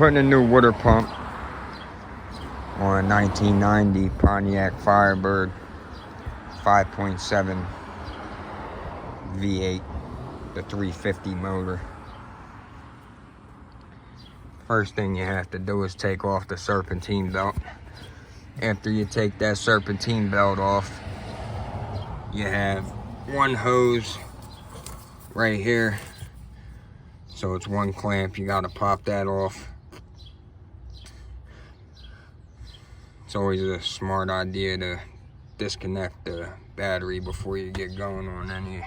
putting a new water pump on a 1990 Pontiac Firebird 5.7 V8, the 350 motor. First thing you have to do is take off the serpentine belt. After you take that serpentine belt off, you have one hose right here. So it's one clamp, you gotta pop that off. It's always a smart idea to disconnect the battery before you get going on any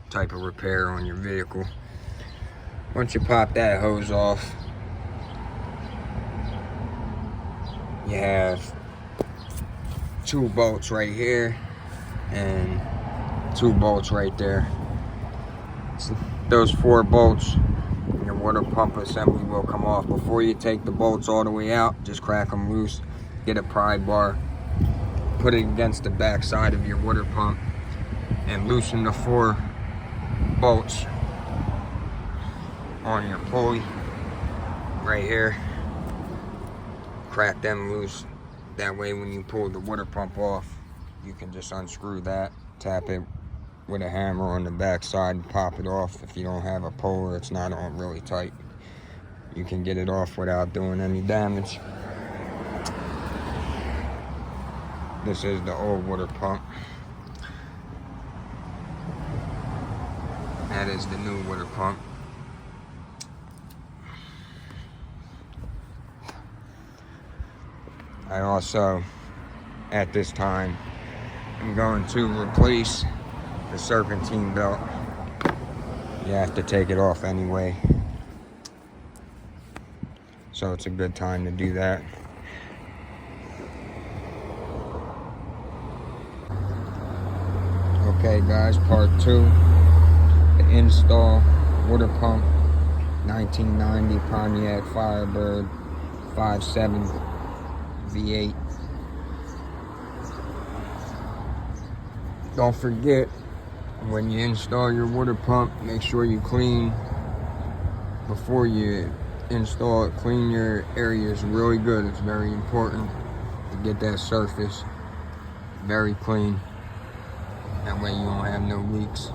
type of repair on your vehicle. Once you pop that hose off, you have two bolts right here and two bolts right there. So those four bolts, your water pump assembly will come off. Before you take the bolts all the way out, just crack them loose, get a pry bar, put it against the back side of your water pump, and loosen the four bolts on your pulley right here. Crack them loose. That way when you pull the water pump off, you can just unscrew that, tap it with a hammer on the back side and pop it off. If you don't have a puller, it's not on really tight, you can get it off without doing any damage. This is the old water pump. That is the new water pump. I also, at this time, I'm going to replace the serpentine belt. You have to take it off anyway, so it's a good time to do that. Okay guys, part 2, the install water pump 1990 Pontiac Firebird 5.7 V8. Don't forget, when you install your water pump, make sure you clean before you install it. Clean your areas really good. It's very important to get that surface very clean. That way you don't have no leaks.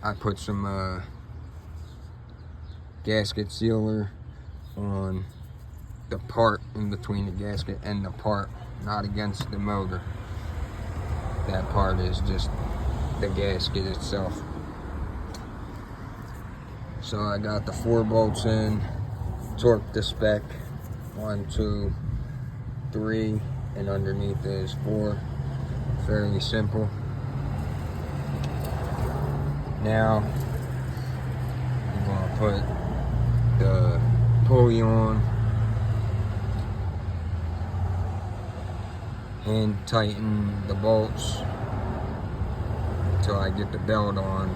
I put some gasket sealer on the part in between the gasket and the part, not against the motor. That part is just the gasket itself. So I got the 4 bolts in, torque the spec, 1, 2, 3, and underneath is 4. Fairly simple. Now I'm gonna put the pulley on and tighten the bolts until I get the belt on.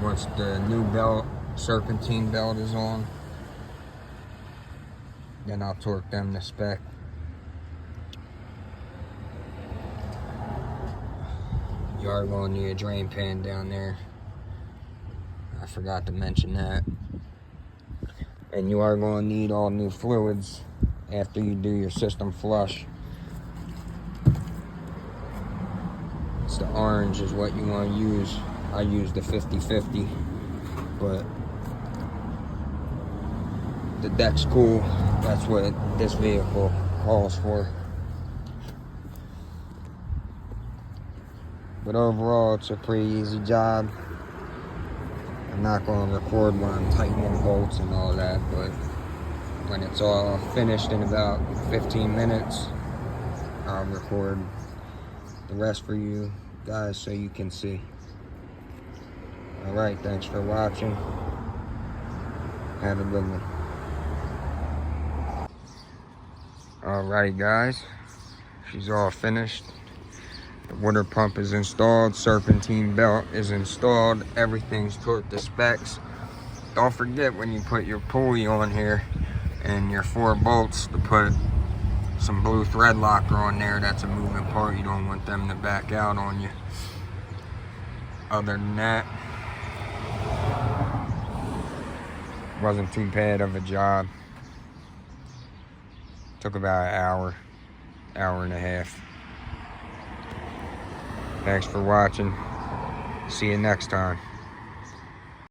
Once the new belt, serpentine belt, is on, then I'll torque them to spec. You are going to need a drain pan down there. I forgot to mention that. And you are going to need all new fluids after you do your system flush. It's the orange is what you want to use. I use the 50/50, but the deck's cool. That's what this vehicle calls for. But overall, it's a pretty easy job. I'm not going to record when I'm tightening bolts and all that, but when it's all finished in about 15 minutes, I'll record the rest for you guys so you can see. Alright, thanks for watching. Have a good one. Alright guys, she's all finished. The water pump is installed, serpentine belt is installed, everything's torqued to specs. Don't forget when you put your pulley on here and your 4 bolts to put some blue thread locker on there. That's a moving part. You don't want them to back out on you. Other than that, Wasn't too bad of a job. Took about an hour and a half. Thanks for watching. See you next time.